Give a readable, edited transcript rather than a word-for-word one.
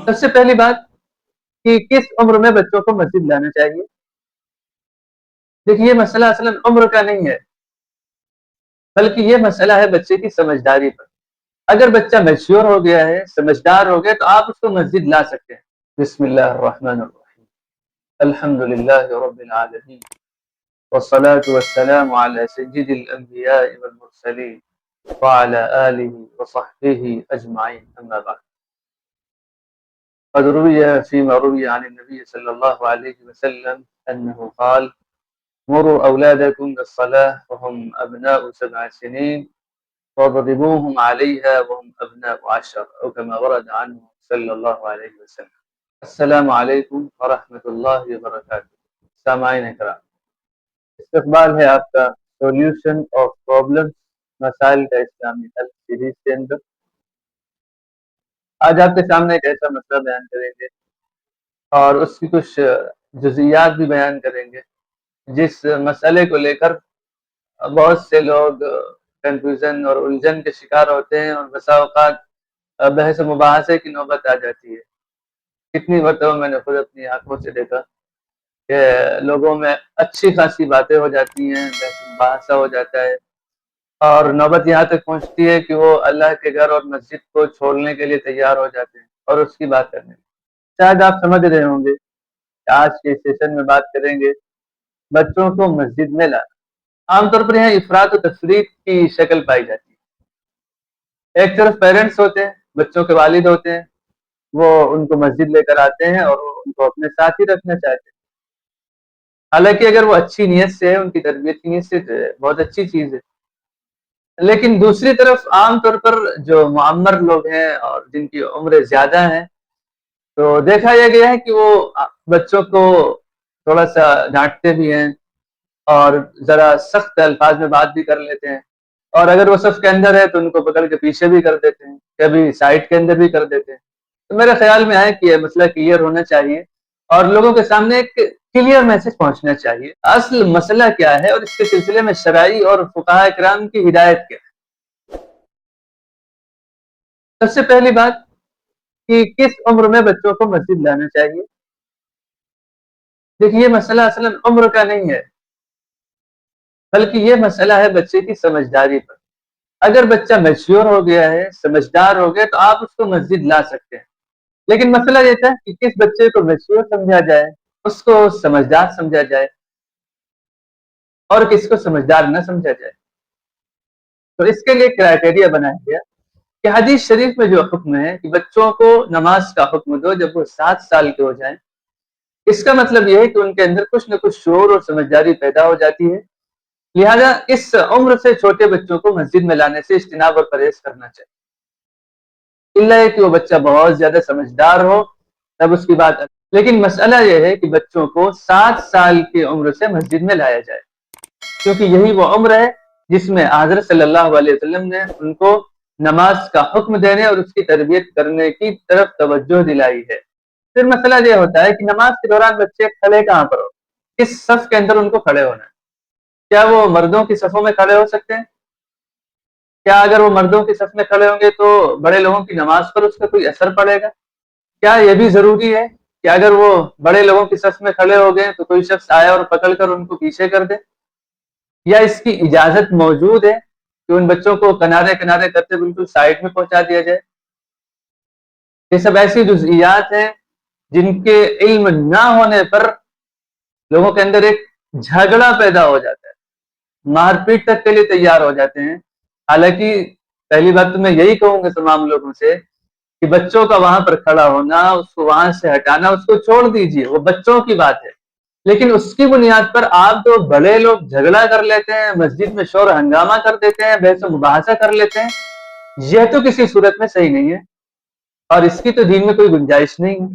سب سے پہلی بات کہ کس عمر میں بچوں کو مسجد لانا چاہیے۔ دیکھیے، یہ مسئلہ اصلاً عمر کا نہیں ہے، بلکہ یہ مسئلہ ہے بچے کی سمجھداری پر۔ اگر بچہ میچور ہو گیا ہے، سمجھدار ہو گیا، تو آپ اس کو مسجد لا سکتے ہیں۔ بسم اللہ الرحمن الرحیم، الحمد للہ رب العالمین، والصلاة والسلام على سید الانبیاء والمرسلین وعلى آلہ وصحبہ اجمعین، اما بعد۔ قد روی فيما روی عن النبی صلی اللہ علیہ وسلم انه قال: مروا أولادكم بالصلاة وهم أبناء 7 سنين واضربوهم عليها وهم أبناء 10، أو كما ورد عنه صلی اللہ علیہ وسلم۔ السلام علیکم ورحمۃ اللہ وبرکاتہ۔ سامعین کرام، استقبال ہے آپ کا سولوشن آف پرابلم، مسائل کا اسلامی حل سیریز کے اندر۔ آج آپ کے سامنے ایک ایسا مسئلہ بیان کریں گے اور اس کی کچھ جزئیات بھی بیان کریں گے، جس مسئلے کو لے کر بہت سے لوگ کنفیوژن اور الجھن کے شکار ہوتے ہیں، اور بسا اوقات بحث و مباحثے کی نوبت آ جاتی ہے۔ کتنی مرتبہ میں نے خود اپنی آنکھوں سے دیکھا کہ لوگوں میں اچھی خاصی باتیں ہو جاتی ہیں، بحث و مباحثہ ہو جاتا ہے، اور نوبت یہاں تک پہنچتی ہے کہ وہ اللہ کے گھر اور مسجد کو چھوڑنے کے لیے تیار ہو جاتے ہیں اور اس کی بات کرنے لگتے ہیں۔ شاید آپ سمجھ رہے ہوں گے کہ آج کے سیشن میں بات کریں گے بچوں کو مسجد میں لانا۔ عام طور پر یہاں افراط و تفریط کی شکل پائی جاتی ہے۔ ایک طرف پیرنٹس ہوتے ہیں، بچوں کے والد ہوتے ہیں، وہ ان کو مسجد لے کر آتے ہیں اور ان کو اپنے ساتھ ہی رکھنا چاہتے ہیں۔ حالانکہ اگر وہ اچھی نیت سے ہے، ان کی تربیت کی نیت سے، بہت اچھی چیز ہے۔ لیکن دوسری طرف عام طور پر جو معمر لوگ ہیں اور جن کی عمریں زیادہ ہیں، تو دیکھا یہ گیا ہے کہ وہ بچوں کو تھوڑا سا ڈانٹتے بھی ہیں اور ذرا سخت الفاظ میں بات بھی کر لیتے ہیں، اور اگر وہ صف کے اندر ہے تو ان کو پکڑ کے پیچھے بھی کر دیتے ہیں، کبھی سائڈ کے اندر بھی کر دیتے ہیں۔ تو میرے خیال میں ہے کہ یہ مسئلہ کلیئر ہونا چاہیے اور لوگوں کے سامنے ایک کلیئر میسج پہنچنا چاہیے۔ اصل مسئلہ کیا ہے اور اس کے سلسلے میں شرعی اور فقہاء کرام کی ہدایت کیا ہے۔ سب سے پہلی بات کہ کس عمر میں بچوں کو مسجد لانا چاہیے۔ دیکھیے، یہ مسئلہ اصلاً عمر کا نہیں ہے، بلکہ یہ مسئلہ ہے بچے کی سمجھداری پر۔ اگر بچہ میچور ہو گیا ہے، سمجھدار ہو گیا، تو آپ اس کو مسجد لا سکتے ہیں۔ لیکن مسئلہ یہ تھا کہ کس بچے کو میچور سمجھا جائے، اس کو سمجھدار سمجھا جائے، اور کس کو سمجھدار نہ سمجھا جائے۔ تو اس کے لیے کرائٹیریا بنایا گیا کہ حدیث شریف میں جو حکم ہے کہ بچوں کو نماز کا حکم دو جب وہ 7 سال کے ہو جائیں، اس کا مطلب یہ ہے کہ ان کے اندر کچھ نہ کچھ شعور اور سمجھداری پیدا ہو جاتی ہے۔ لہذا اس عمر سے چھوٹے بچوں کو مسجد میں لانے سے اجتناب اور پرہیز کرنا چاہیے، الا ہے کہ وہ بچہ بہت زیادہ سمجھدار ہو، تب اس کی بات۔ لیکن مسئلہ یہ ہے کہ بچوں کو 7 سال کی عمر سے مسجد میں لایا جائے، کیونکہ یہی وہ عمر ہے جس میں حضرت صلی اللہ علیہ وسلم نے ان کو نماز کا حکم دینے اور اس کی تربیت کرنے کی طرف توجہ دلائی ہے۔ پھر مسئلہ یہ ہوتا ہے کہ نماز کے دوران بچے کھڑے کہاں پر ہو، کس صف کے اندر ان کو کھڑے ہونا ہے۔ کیا وہ مردوں کی صفوں میں کھڑے ہو سکتے ہیں؟ کیا اگر وہ مردوں کی صف میں کھڑے ہوں گے تو بڑے لوگوں کی نماز پر اس کا کوئی اثر پڑے گا؟ کیا یہ بھی ضروری ہے کہ اگر وہ بڑے لوگوں کی صف میں کھڑے ہو گئے تو کوئی شخص آئے اور پکڑ کر ان کو پیچھے کر دے؟ یا اس کی اجازت موجود ہے کہ ان بچوں کو کنارے کنارے کرتے بالکل سائڈ میں پہنچا دیا جائے؟ یہ سب ایسی جزئیات ہیں جن کے علم نہ ہونے پر لوگوں کے اندر ایک جھگڑا پیدا ہو جاتا ہے، مار پیٹ تک کے لیے تیار ہو جاتے ہیں۔ حالانکہ پہلی بات تو میں یہی کہوں گا تمام لوگوں سے کہ بچوں کا وہاں پر کھڑا ہونا، اس کو وہاں سے ہٹانا، اس کو چھوڑ دیجئے، وہ بچوں کی بات ہے۔ لیکن اس کی بنیاد پر آپ تو بڑے لوگ جھگڑا کر لیتے ہیں، مسجد میں شور ہنگامہ کر دیتے ہیں، بحث و مباحثہ کر لیتے ہیں، یہ تو کسی صورت میں صحیح نہیں ہے، اور اس کی تو دین میں کوئی گنجائش نہیں ہے۔